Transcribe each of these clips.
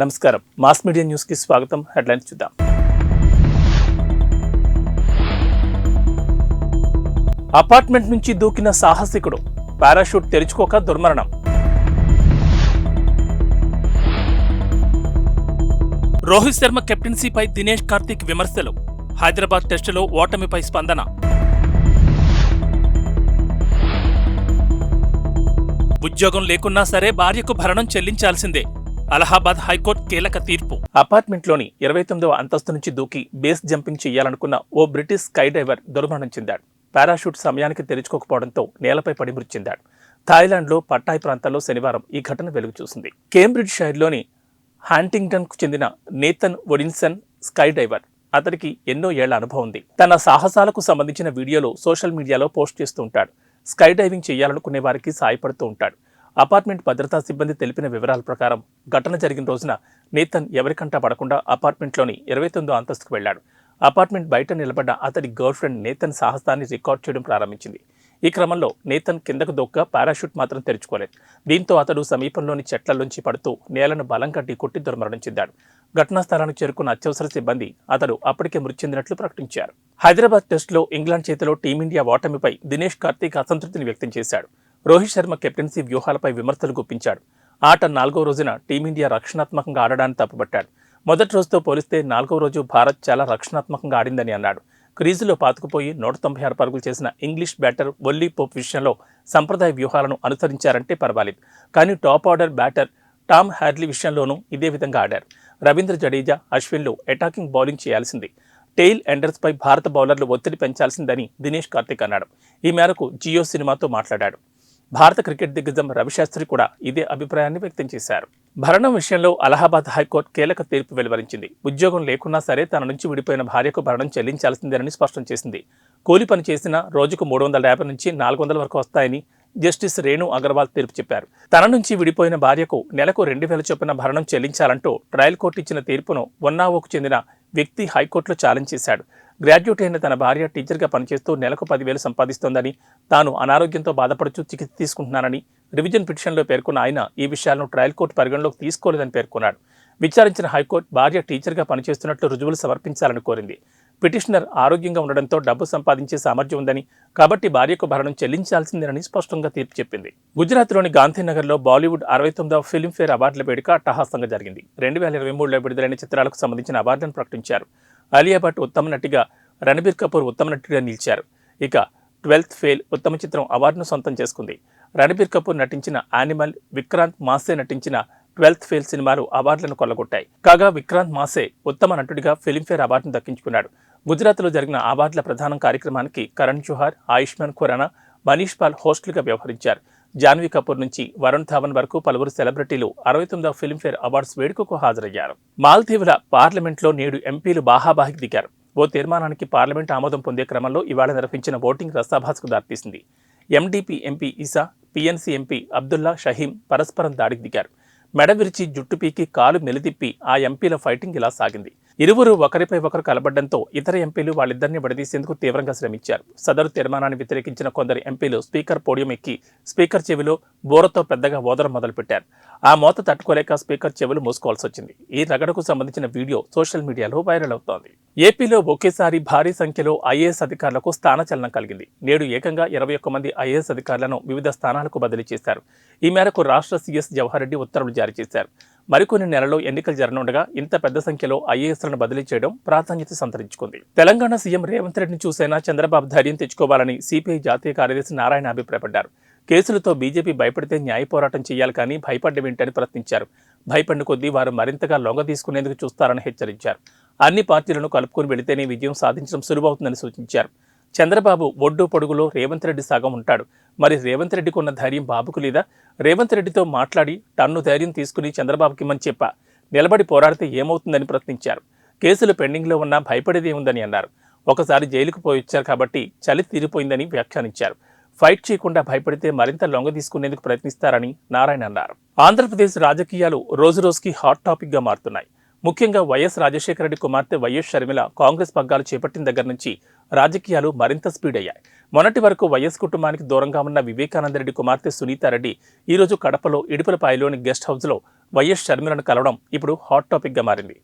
నమస్కారం. Mass media news కి స్వాగతం. హెడ్లైన్స్ చూద్దాం. అపార్ట్మెంట్ నుంచి దూకిన సాహసికుడు, పారాషూట్ తెరుచుకోక దుర్మరణం. రోహిత్ శర్మ కెప్టెన్సీపై దినేష్ కార్తీక్ విమర్శలు. హైదరాబాద్ టెస్టులో ఓటమిపై స్పందన. ఉద్యోగం లేకున్నా సరే భార్యకు భరణం చెల్లించాల్సిందే. అలహాబాద్ హైకోర్టు కీలక తీర్పు. అపార్ట్మెంట్లోని 29వ అంతస్తు నుంచి దూకి బేస్ జంపింగ్ చేయాలనుకున్న ఓ బ్రిటిష్ స్కై డైవర్ దుర్మరణం చెందాడు. పారాషూట్ సమయానికి తెరుచుకోకపోవడంతో నేలపై పడి మృతి చెందాడు. థాయిలాండ్లో పట్టాయ్ ప్రాంతాల్లో శనివారం ఈ ఘటన వెలుగు చూసింది. కేంబ్రిడ్జ్ షైర్లోని హాంటింగ్టన్కు చెందిన నేథన్ వొడిన్సన్ స్కై డైవర్. అతనికి ఎన్నో ఏళ్ల అనుభవం ఉంది. తన సాహసాలకు సంబంధించిన వీడియోలు సోషల్ మీడియాలో పోస్ట్ చేస్తూ ఉంటాడు. స్కై డైవింగ్ చేయాలనుకునే వారికి సాయపడుతూ ఉంటాడు. అపార్ట్మెంట్ భద్రతా సిబ్బంది తెలిపిన వివరాల ప్రకారం ఘటన జరిగిన రోజున నేథన్ ఎవరికంటా పడకుండా అపార్ట్మెంట్లోని 29వ అంతస్తుకు వెళ్లాడు. అపార్ట్మెంట్ బయట నిలబడ్డ అతడి గర్ల్ ఫ్రెండ్ నేథన్ సాహసాన్ని రికార్డ్ చేయడం ప్రారంభించింది. ఈ క్రమంలో నేథన్ కిందకు దొక్క పారాషూట్ మాత్రం తెరుచుకోలేదు. దీంతో అతడు సమీపంలోని చెట్లలోంచి పడుతూ నేలను బలంగా ఢీకొట్టి దుర్మరణం చెందాడు. ఘటనా స్థలానికి చేరుకున్న అత్యవసర సిబ్బంది అతడు అప్పటికే మృతి చెందినట్లు ప్రకటించారు. హైదరాబాద్ టెస్టులో ఇంగ్లాండ్ చేతిలో టీమిండియా ఓటమిపై దినేష్ కార్తీక్ అసంతృప్తిని వ్యక్తం చేశాడు. రోహిత్ శర్మ కెప్టెన్సీ వ్యూహాలపై విమర్శలు గుప్పించాడు. ఆట 4వ రోజున టీమిండియా రక్షణాత్మకంగా ఆడడాన్ని తప్పుపట్టాడు. మొదటి రోజుతో పోలిస్తే 4వ రోజు భారత్ చాలా రక్షణాత్మకంగా ఆడిందని అన్నాడు. క్రీజులో పాతుకుపోయి 196 పరుగులు చేసిన ఇంగ్లీష్ బ్యాటర్ ఒల్లీ పోప్ విషయంలో సంప్రదాయ వ్యూహాలను అనుసరించారంటే పర్వాలేదు. కానీ top order batter Tom Hadley విషయంలోనూ ఇదే విధంగా ఆడారు. రవీంద్ర జడేజా, అశ్విన్లు అటాకింగ్ బౌలింగ్ చేయాల్సింది. టెయిల్ ఎండర్స్పై భారత బౌలర్లు ఒత్తిడి పెంచాల్సిందని దినేష్ కార్తీక్ అన్నాడు. ఈ మేరకు జియో సినిమాతో మాట్లాడాడు. భారత క్రికెట్ దిగ్గజం రవిశాస్త్రి కూడా ఇదే అభిప్రాయాన్ని వ్యక్తం చేశారు. భరణం విషయంలో అలహాబాద్ హైకోర్టు కీలక తీర్పు వెలువరించింది. ఉద్యోగం లేకున్నా సరే తన నుంచి విడిపోయిన భార్యకు భరణం చెల్లించాల్సిందేనని స్పష్టం చేసింది. కూలి పని చేసినా రోజుకు 350 నుంచి 400 వరకు వస్తాయని జస్టిస్ రేణు అగర్వాల్ తీర్పు చెప్పారు. తన నుంచి విడిపోయిన భార్యకు నెలకు 2000 చొప్పున భరణం చెల్లించాలంటూ ట్రయల్ కోర్టు ఇచ్చిన తీర్పును ఉన్నావోకు చెందిన వ్యక్తి హైకోర్టులో ఛాలెంజ్ చేశాడు. గ్రాడ్యుయేట్ అయిన తన భార్య టీచర్గా పనిచేస్తూ నెలకు 10,000 సంపాదిస్తోందని, తాను అనారోగ్యంతో బాధపడుతూ చికిత్స తీసుకుంటున్నానని రివిజన్ పిటిషన్లో పేర్కొన్న ఆయన ఈ విషయాలను ట్రయల్ కోర్టు పరిగణలోకి తీసుకోలేదని పేర్కొన్నాడు. విచారించిన హైకోర్టు భార్య టీచర్గా పనిచేస్తున్నట్లు రుజువులు సమర్పించాలని కోరింది. పిటిషనర్ ఆరోగ్యంగా ఉండడంతో డబ్బు సంపాదించే సామర్థ్యం ఉందని, కాబట్టి భార్యకు భరణం చెల్లించాల్సిందేనని స్పష్టంగా తీర్పు చెప్పింది. గుజరాత్లోని గాంధీనగర్లో బాలీవుడ్ 69వ ఫిల్మ్ఫేర్ అవార్డుల వేడుక అట్టహాసంగా జరిగింది. 2023లో విడుదలైన చిత్రాలకు సంబంధించిన అవార్డులను ప్రకటించారు. అలియా భట్ ఉత్తమ నటిగా, రణబీర్ కపూర్ ఉత్తమ నటిగా నిలిచారు. ఇక 12th ఫెయిల్ ఉత్తమ చిత్రం అవార్డును సొంతం చేసుకుంది. రణబీర్ కపూర్ నటించిన యానిమల్, విక్రాంత్ మాసే నటించిన 12th ఫెయిల్ సినిమాలు అవార్డులను కొల్లగొట్టాయి. కాగా విక్రాంత్ మాసే ఉత్తమ నటుడిగా ఫిల్మ్ఫేర్ అవార్డును దక్కించుకున్నాడు. గుజరాత్లో జరిగిన అవార్డుల ప్రధాన కార్యక్రమానికి కరణ్ జోహార్, ఆయుష్మాన్ ఖురానా, మనీష్ పాల్ హోస్టులుగా వ్యవహరించారు. జాన్వీ కపూర్ నుంచి వరుణ్ ధావన్ వరకు పలువురు సెలబ్రిటీలు 69వ ఫిల్మ్ఫేర్ అవార్డ్స్ వేడుకకు హాజరయ్యారు. మాల్దీవుల పార్లమెంట్లో నేడు ఎంపీలు బాహాబాహికి దిగారు. ఓ తీర్మానానికి పార్లమెంట్ ఆమోదం పొందే క్రమంలో ఇవాళ నిర్వహించిన ఓటింగ్ రసాభాస్కు దారితీసింది. ఎండీపీ ఎంపీ ఈసా, పీఎన్సీ ఎంపీ అబ్దుల్లా షహీం పరస్పరం దాడికి దిగారు. మెడ విరిచి జుట్టు పీకి కాలు మెలితిప్పి ఆ ఎంపీల ఫైటింగ్ ఇలా సాగింది. ఇరువురు ఒకరిపై ఒకరు కలబడ్డంతో ఇతర ఎంపీలు వాళ్ళిద్దరిని విడదీసేందుకు తీవ్రంగా శ్రమించారు. సదరు తీర్మానాన్ని వ్యతిరేకించిన కొందరు ఎంపీలు స్పీకర్ పోడియం ఎక్కి స్పీకర్ చెవిలో బోరతో పెద్దగా ఓదరం మొదలుపెట్టారు. ఆ మోత తట్టుకోలేక స్పీకర్ చెవులు మూసుకోవాల్సి వచ్చింది. ఈ రగడకు సంబంధించిన వీడియో సోషల్ మీడియాలో వైరల్ అవుతోంది. ఏపీలో ఒకేసారి భారీ సంఖ్యలో ఐఏఎస్ అధికారులకు స్థానచలనం కలిగింది. నేడు ఏకంగా 21 మంది ఐఏఎస్ అధికారులను వివిధ స్థానాలకు బదిలీ చేశారు. ఈ మేరకు రాష్ట్ర సీఎస్ జవహర్ రెడ్డి ఉత్తర్వులు జారీ చేశారు. మరికొన్ని నెలల్లో ఎన్నికలు జరగనుండగా ఇంత పెద్ద సంఖ్యలో ఐఏఎస్లను బదిలీ చేయడం ప్రాధాన్యత సంతరించుకుంది. తెలంగాణ సీఎం రేవంత్ రెడ్డిని చూసైనా చంద్రబాబు ధైర్యం తెచ్చుకోవాలని సిపిఐ జాతీయ కార్యదర్శి నారాయణ అభిప్రాయపడ్డారు. కేసులతో బీజేపీ భయపడితే న్యాయ పోరాటం చేయాలి కానీ భయపడ్డమేంటని ప్రశ్నించారు. భయపడిన కొద్దీ వారు మరింతగా లొంగ తీసుకునేందుకు చూస్తారని హెచ్చరించారు. అన్ని పార్టీలను కలుపుకొని వెళితేనే విజయం సాధించడం సులువవుతుందని సూచించారు. చంద్రబాబు ఒడ్డు పొడుగులో రేవంత్ రెడ్డి సగం ఉంటాడు. మరి రేవంత్ రెడ్డికి ఉన్న ధైర్యం బాబుకు లేదా? రేవంత్ రెడ్డితో మాట్లాడి టన్ను ధైర్యం తీసుకుని చంద్రబాబుకి ఇమ్మని చెప్పా, నిలబడి పోరాడితే ఏమవుతుందని ప్రశ్నించారు. కేసులు పెండింగ్లో ఉన్నా భయపడేది ఏముందని అన్నారు. ఒకసారి జైలుకు పోయొచ్చారు కాబట్టి చలి తీరిపోయిందని వ్యాఖ్యానించారు. ఫైట్ చేయకుండా భయపడితే మరింత లొంగ తీసుకునేందుకు ప్రయత్నిస్తారని నారాయణ అన్నారు. ఆంధ్రప్రదేశ్ రాజకీయాలు రోజురోజుకి హాట్ టాపిక్గా మారుతున్నాయి. ముఖ్యంగా వైఎస్ రాజశేఖర రెడ్డి కుమార్తె వైఎస్ షర్మిల కాంగ్రెస్ పగ్గాలు చేపట్టిన దగ్గర నుంచి రాజకీయాలు మరింత స్పీడ్ అయ్యాయి. మొన్నటి వరకు వైఎస్ కుటుంబానికి దూరంగా ఉన్న వివేకానందరెడ్డి కుమార్తె సునీతారెడ్డి ఈరోజు కడపలో ఇడుపులపాయలోని గెస్ట్ హౌస్లో వైఎస్ షర్మిలను కలవడం ఇప్పుడు హాట్ టాపిక్గా మారింది.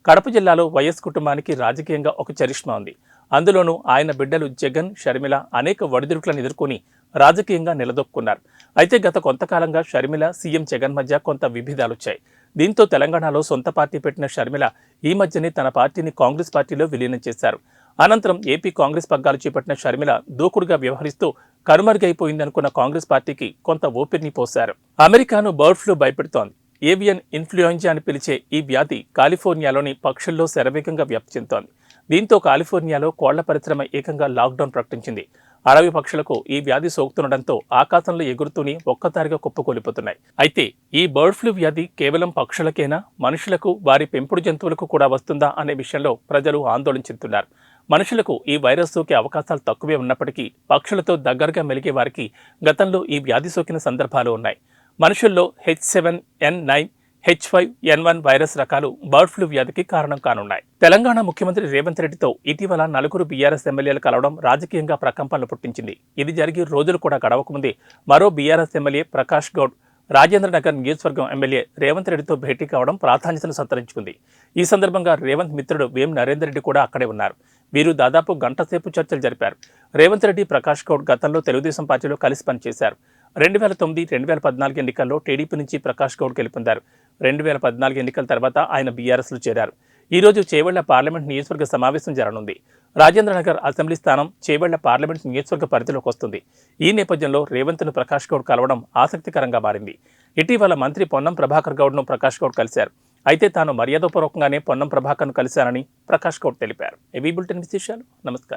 కడప జిల్లాలో వైఎస్ కుటుంబానికి రాజకీయంగా ఒక చరిష్మా ఉంది. అందులోనూ ఆయన బిడ్డలు జగన్, షర్మిల అనేక ఒడిదుడుకులను ఎదుర్కొని రాజకీయంగా నిలదొక్కున్నారు. అయితే గత కొంతకాలంగా షర్మిల, సీఎం జగన్ మధ్య కొంత విభేదాలొచ్చాయి. దీంతో తెలంగాణలో సొంత పార్టీ పెట్టిన షర్మిల ఈ మధ్యనే తన పార్టీని కాంగ్రెస్ పార్టీలో విలీనం చేశారు. అనంతరం ఏపీ కాంగ్రెస్ పగ్గాలు చేపట్టిన షర్మిల దూకుడుగా వ్యవహరిస్తూ కనుమరుగైపోయిందనుకున్న కాంగ్రెస్ పార్టీకి కొంత ఊపిరిని పోశారు. అమెరికాను బర్డ్ ఫ్లూ భయపెడుతోంది. ఏవియన్ ఇన్ఫ్లుయెంజా అని పిలిచే ఈ వ్యాధి కాలిఫోర్నియాలోని పక్షుల్లో శరవేగంగా వ్యాప్తి చెందుతోంది. దీంతో కాలిఫోర్నియాలో కోళ్ల పరిశ్రమ ఏకంగా లాక్డౌన్ ప్రకటించింది. అడవి పక్షులకు ఈ వ్యాధి సోకుతుండటంతో ఆకాశంలో ఎగురుతూనే ఒక్కసారిగా కుప్పకూలిపోతున్నాయి. అయితే ఈ బర్డ్ ఫ్లూ వ్యాధి కేవలం పక్షులకేనా, మనుషులకు, వారి పెంపుడు జంతువులకు కూడా వస్తుందా అనే విషయంలో ప్రజలు ఆందోళన చెందుతున్నారు. మనుషులకు ఈ వైరస్ సోకే అవకాశాలు తక్కువే ఉన్నప్పటికీ పక్షులతో దగ్గరగా మెలిగే వారికి గతంలో ఈ వ్యాధి సోకిన సందర్భాలు ఉన్నాయి. మనుషుల్లో H7N9, H5N1 వైరస్ రకాలు బర్డ్ ఫ్లూ వ్యాధికి కారణం కానున్నాయి. తెలంగాణ ముఖ్యమంత్రి రేవంత్ రెడ్డితో ఇటీవల 4 బీఆర్ఎస్ ఎమ్మెల్యేలు కలవడం రాజకీయంగా ప్రకంపనలు పుట్టించింది. ఇది జరిగి రోజులు కూడా గడవకముందే మరో బీఆర్ఎస్ ఎమ్మెల్యే ప్రకాష్ గౌడ్ రాజేంద్రనగర్ నియోజకవర్గం ఎమ్మెల్యే రేవంత్ రెడ్డితో భేటీ కావడం ప్రాధాన్యతను సంతరించుకుంది. ఈ సందర్భంగా రేవంత్ మిత్రుడు వేం నరేందర్ రెడ్డి కూడా అక్కడే ఉన్నారు. వీరు దాదాపు గంట సేపు చర్చలు జరిపారు. రేవంత్ రెడ్డి, ప్రకాష్ గౌడ్ గతంలో తెలుగుదేశం పార్టీలో కలిసి పనిచేశారు. 2009, 2014 ఎన్నికల్లో టీడీపీ నుంచి ప్రకాష్ గౌడ్ గెలుపొందారు. 2014 ఎన్నికల తర్వాత ఆయన బీఆర్ఎస్లో చేరారు. ఈ రోజు చేవెళ్ల పార్లమెంట్ నియోజకవర్గ సమావేశం జరగనుంది. రాజేంద్రనగర్ అసెంబ్లీ స్థానం చేవెళ్ల పార్లమెంట్ నియోజకవర్గ పరిధిలోకి వస్తుంది. ఈ నేపథ్యంలో రేవంత్ను ప్రకాష్ గౌడ్ కలవడం ఆసక్తికరంగా మారింది. ఇటీవల మంత్రి పొన్నం ప్రభాకర్ గౌడ్ను ప్రకాష్ గౌడ్ కలిశారు. అయితే తాను మర్యాదపూర్వకంగానే పొన్నం ప్రభాకర్ను కలిశానని ప్రకాష్ గౌడ్ తెలిపారు. ఏవీ బులెటిన్ విశేషాలు. నమస్కారం.